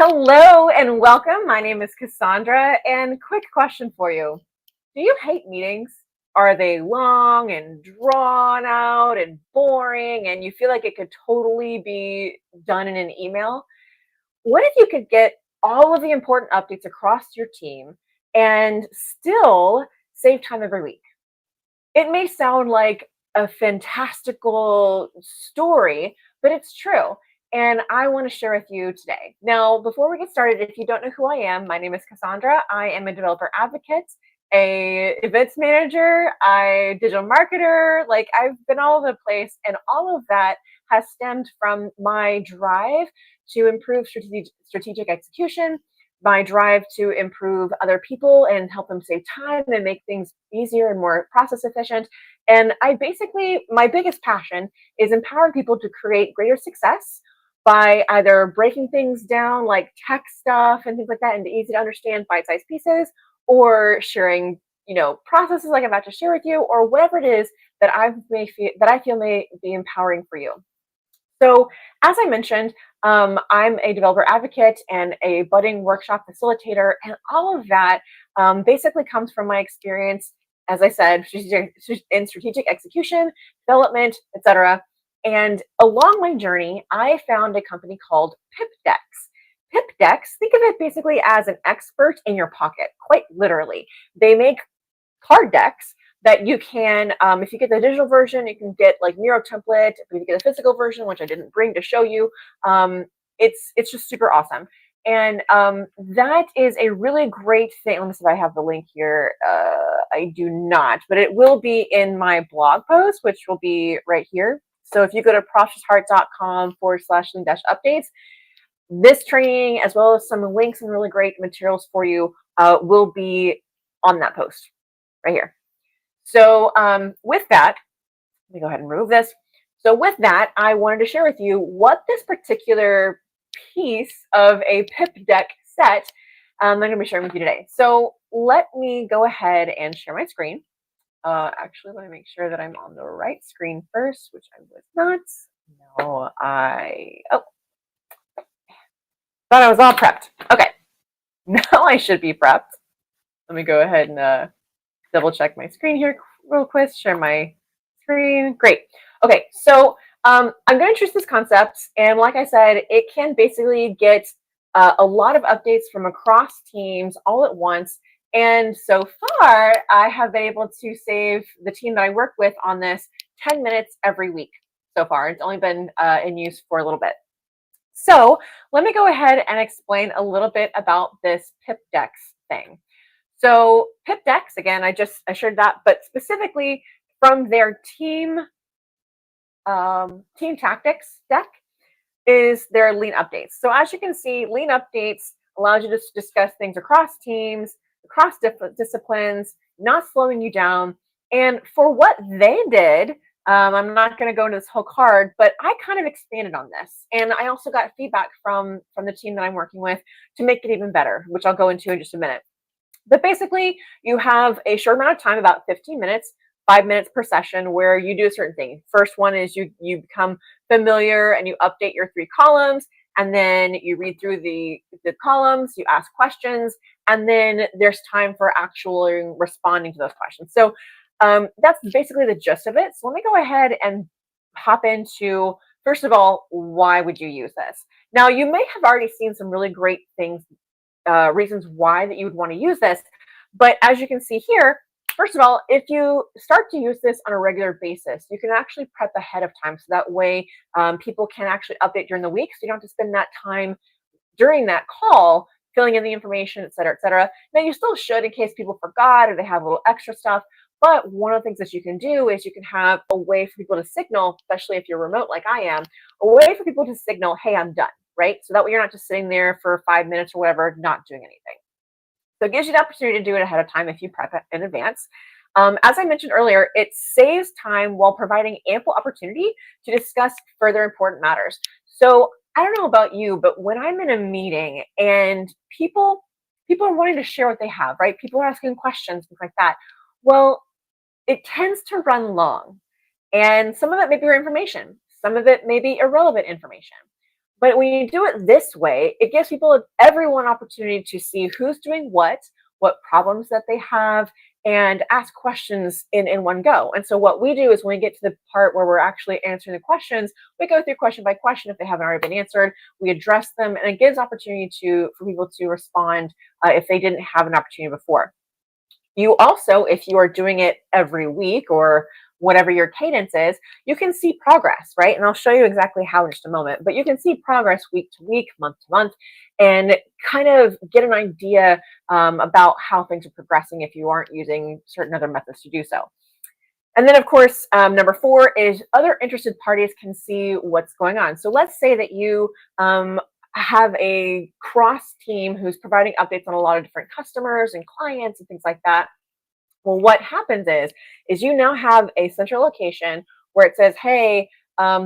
Hello and welcome. My name is Cassandra, and quick question for you. Do you hate meetings? Are they long and drawn out and boring, and you feel like it could totally be done in an email? What if you could get all of the important updates across your team and still save time every week? It may sound like a fantastical story, but it's true. And I want to share with you today. Now, before we get started, if you don't know who I am, my name is Cassandra. I am a developer advocate, a events manager, I digital marketer. Like I've been all over the place, and all of that has stemmed from my drive to improve strategic execution, my drive to improve other people and help them save time and make things easier and more process efficient. And my biggest passion is empowering people to create greater success by either breaking things down like tech stuff and things like that into easy to understand bite-sized pieces, or sharing, processes like I'm about to share with you, or whatever it is that I feel may be empowering for you. So, as I mentioned, I'm a developer advocate and a budding workshop facilitator, and all of that basically comes from my experience, as I said, in strategic execution, development, etc. And along my journey, I found a company called PipDex. PipDex, think of it basically as an expert in your pocket, quite literally. They make card decks that you can, if you get the digital version, you can get like Miro template. If you get a physical version, which I didn't bring to show you, it's just super awesome. And that is a really great thing. Let me see if I have the link here. I do not, but it will be in my blog post, which will be right here. So if you go to prosperousheart.com/lean-updates, this training, as well as some links and really great materials for you, will be on that post right here. So with that, let me go ahead and remove this. So with that, I wanted to share with you what this particular piece of a PipDeck set I'm going to be sharing with you today. So let me go ahead and share my screen. Actually, let me make sure that I'm on the right screen first, which I was not. No, thought I was all prepped. Okay, now I should be prepped. Let me go ahead and double check my screen here real quick, share my screen. Great. Okay, so I'm going to introduce this concept, and like I said, it can basically get a lot of updates from across teams all at once. And so far, I have been able to save the team that I work with on this 10 minutes every week so far. It's only been in use for a little bit. So let me go ahead and explain a little bit about this PipDex thing. So PipDex, again, I shared that, but specifically from their team tactics deck is their lean updates. So as you can see, lean updates allows you to discuss things across teams, across disciplines, not slowing you down. And for what they did, I'm not going to go into this whole card, but I kind of expanded on this. And I also got feedback from the team that I'm working with to make it even better, which I'll go into in just a minute. But basically, you have a short amount of time, about 15 minutes, 5 minutes per session, where you do a certain thing. First one is you become familiar and you update your 3 columns, and then you read through the columns, you ask questions, and then there's time for actually responding to those questions. So that's basically the gist of it. So let me go ahead and hop into, first of all, why would you use this? Now, you may have already seen some really great things, reasons why that you would want to use this. But as you can see here, first of all, if you start to use this on a regular basis, you can actually prep ahead of time. So that way people can actually update during the week. So you don't have to spend that time during that call filling in the information, et cetera, et cetera. Now you still should in case people forgot or they have a little extra stuff. But one of the things that you can do is you can have a way for people to signal, especially if you're remote like I am, a way for people to signal, hey, I'm done. Right? So that way you're not just sitting there for 5 minutes or whatever, not doing anything. So it gives you the opportunity to do it ahead of time if you prep it in advance. As I mentioned earlier, it saves time while providing ample opportunity to discuss further important matters. So I don't know about you, but when I'm in a meeting and people are wanting to share what they have, right? People are asking questions, things like that. Well, it tends to run long. And some of it may be information. Some of it may be irrelevant information. But when you do it this way, it gives everyone opportunity to see who's doing what problems that they have, and ask questions in one go. And so what we do is when we get to the part where we're actually answering the questions, we go through question by question if they haven't already been answered. We address them, and it gives opportunity for people to respond if they didn't have an opportunity before. You also, if you are doing it every week or whatever your cadence is, you can see progress, right? And I'll show you exactly how in just a moment, but you can see progress week to week, month to month, and kind of get an idea about how things are progressing if you aren't using certain other methods to do so. And then, of course, number 4 is other interested parties can see what's going on. So let's say that you have a cross team who's providing updates on a lot of different customers and clients and things like that. Well, what happens is you now have a central location where it says, hey,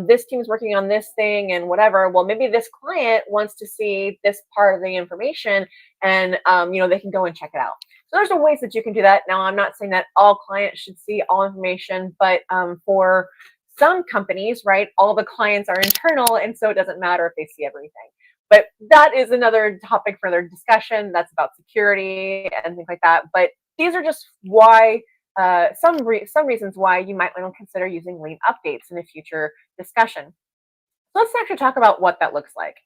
this team's working on this thing and whatever. Well, maybe this client wants to see this part of the information, and they can go and check it out. So there's some ways that you can do that. Now, I'm not saying that all clients should see all information, but for some companies, right, all the clients are internal, and so it doesn't matter if they see everything. But that is another topic for their discussion. That's about security and things like that. But these are just why some reasons why you might want to consider using lean updates in a future discussion. So let's actually talk about what that looks like.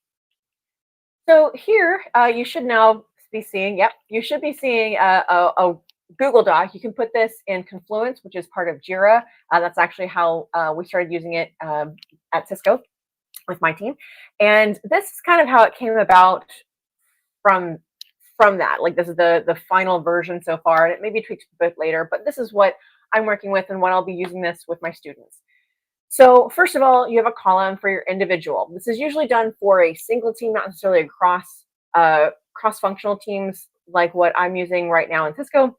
So here you should now be seeing, you should be seeing a Google Doc. You can put this in Confluence, which is part of Jira. That's actually how we started using it at Cisco with my team. And this is kind of how it came about from that. Like, this is the final version so far, and it may be tweaked a bit later, but this is what I'm working with and what I'll be using this with my students. So first of all, you have a column for your individual. This is usually done for a single team, not necessarily a cross-functional teams like what I'm using right now in Cisco.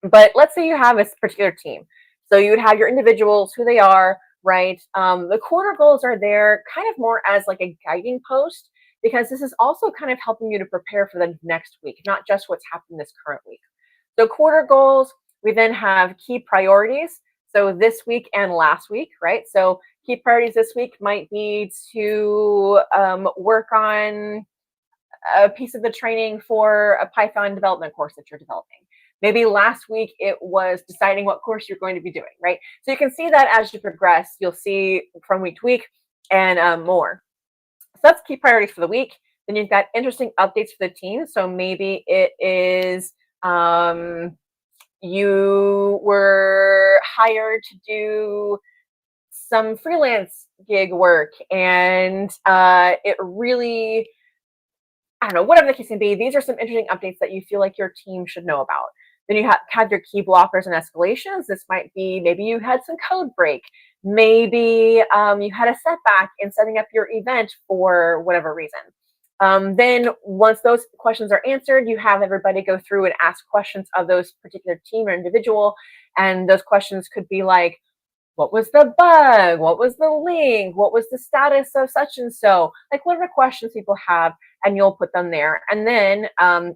But let's say you have a particular team. So you would have your individuals, who they are, right? The quarter goals are there kind of more as like a guiding post, because this is also kind of helping you to prepare for the next week, not just what's happened this current week. So quarter goals, we then have key priorities. So this week and last week, right? So key priorities this week might be to work on a piece of the training for a Python development course that you're developing. Maybe last week it was deciding what course you're going to be doing, right? So you can see that as you progress, you'll see from week to week and more. So that's key priorities for the week. Then you've got interesting updates for the team. So maybe it is you were hired to do some freelance gig work, and it really, I don't know, whatever the case may be, these are some interesting updates that you feel like your team should know about. Then you have your key blockers and escalations. This might be maybe you had some code break. Maybe you had a setback in setting up your event for whatever reason. Then once those questions are answered, you have everybody go through and ask questions of those particular team or individual. And those questions could be like, what was the bug? What was the link? What was the status of such and so? Like, whatever questions people have, and you'll put them there. And then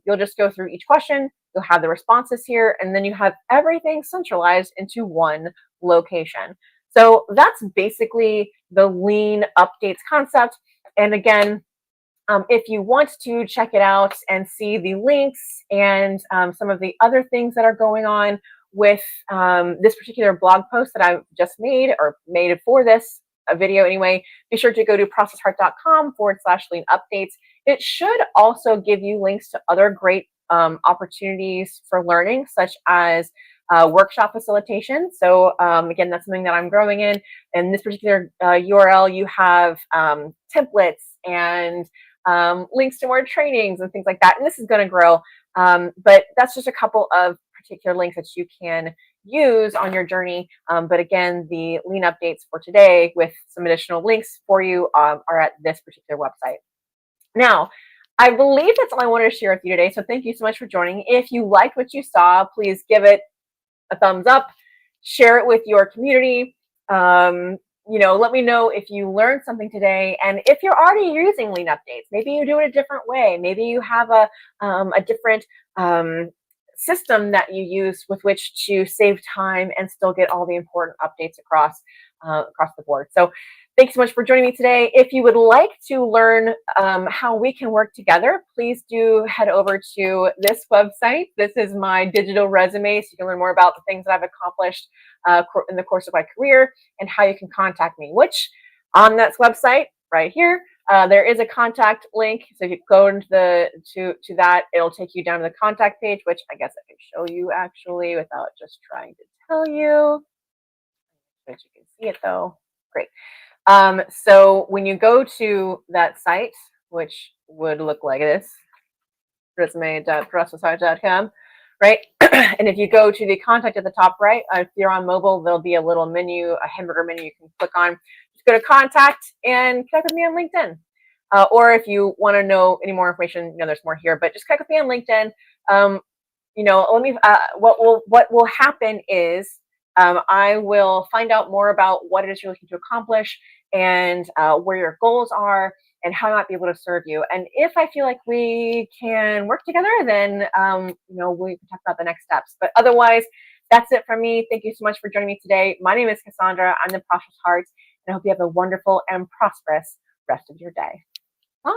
you'll just go through each question. You'll have the responses here, and then you have everything centralized into one location. So that's basically the lean updates concept. And again, if you want to check it out and see the links and some of the other things that are going on with this particular blog post that I've just made, or made for this video anyway, be sure to go to processheart.com/lean updates. It should also give you links to other great opportunities for learning, such as workshop facilitation. So again, that's something that I'm growing in. In this particular URL, you have templates and links to more trainings and things like that. And this is going to grow, but that's just a couple of particular links that you can use on your journey. But again, the lean updates for today with some additional links for you are at this particular website. Now, I believe that's all I wanted to share with you today. So thank you so much for joining. If you liked what you saw, please give it a thumbs up, share it with your community. Let me know if you learned something today, and if you're already using lean updates, maybe you do it a different way. Maybe you have a different system that you use with which to save time and still get all the important updates across the board. So Thanks so much for joining me today. If you would like to learn how we can work together, please do head over to this website. This is my digital resume, so you can learn more about the things that I've accomplished in the course of my career and how you can contact me, which on that website right here, there is a contact link. So if you go into to that, it'll take you down to the contact page, which I guess I can show you actually without just trying to tell you. But you can see it though. Great. So when you go to that site, which would look like this, resume.processart.com, right? And if you go to the contact at the top right, if you're on mobile, there'll be a little menu, a hamburger menu you can click on. Just go to contact and connect with me on LinkedIn. Or if you want to know any more information, there's more here, but just connect with me on LinkedIn. What will happen is I will find out more about what it is you're looking to accomplish and where your goals are and how I might be able to serve you. And if I feel like we can work together, then we can talk about the next steps. But otherwise, that's it from me. Thank you so much for joining me today. My name is Cassandra. I'm the Prosperous Heart, and I hope you have a wonderful and prosperous rest of your day. Bye.